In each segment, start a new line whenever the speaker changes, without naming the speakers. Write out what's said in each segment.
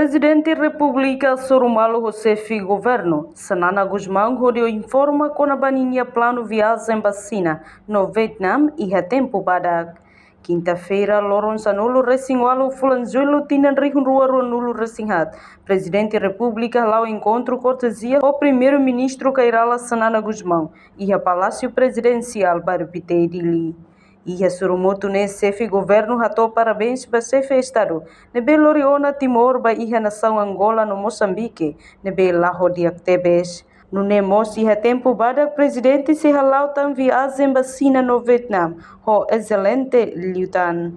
Presidente República Sorumalo Rousseff Governo, Sanana Guzmão, rodeou informa com a baninha plano viagem vacina no Vietnam e a tempo badak. Quinta-feira, Lawrence Anulo Resingualo Fulanzuelo Tinan Rihunruaro Anulo Resinhat. Presidente República lá o encontro cortesia o primeiro-ministro Kairala Sanana Guzmão e a Palácio Presidencial Barupite Dili. E a Surumoto Nessef governo ratou parabéns para Sefe Estado. Nebe Loriona Timor ba iha nação Angola no Moçambique. Nebe Laho de Actebes. No Nemos iha tempo bada presidente se halau tam viagem vacina no Vietnam. Ho excelente liutan.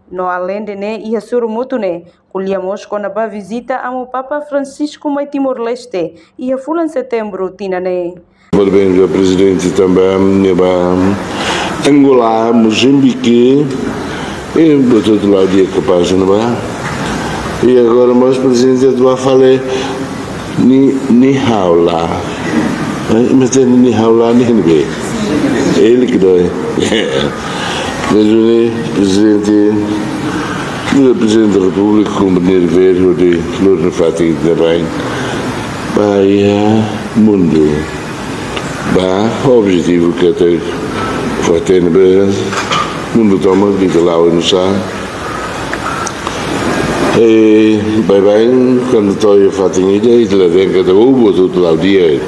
No além de ne iha Surumoto ne. Colhamos com a ba visita ao Papa Francisco mai Timor-Leste. Iha fulan setembro tina ne.
Parabéns ao presidente também. Angola, Moçambique e botou lá o dia capaz, não é? E agora o presidente do falar ni hao lá, mas tem ni hao lá nem bem. Ele que dói. Mas o presidente da República, como dinheiro verde, de Lourdes Fátima também, vai mundo, vai o objetivo que tem. Foi mundo toma de lá o nossa e bem quando estou a fazer ideia e lá dentro da uva tudo lá o dia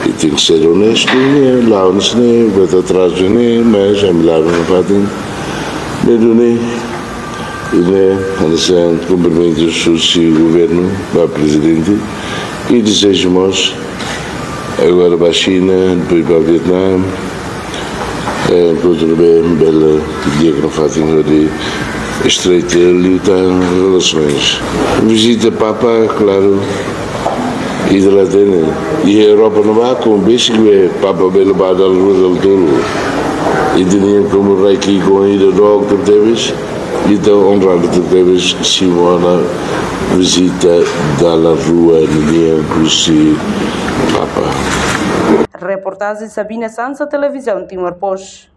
e tem que ser honesto lá o nosso né vai atrás de né mas é melhor não fazer mesmo né e né antes cumprimentos o governo o presidente e desejamos agora para a China depois para o Vietnam tudo bem, bela dia que não fazem de estreitar e relações. Visita Papa, claro, e de lá dentro. E a Europa não vai com o bicho que é Papa Belo Badal Rosal Tolo. E tinha como rei aqui com a ida do Octo Teves, e então honrado que Teves Simona visita da rua no dia que Papa.
Reportagem Sabina Sansa, Televisão Timor-Poste.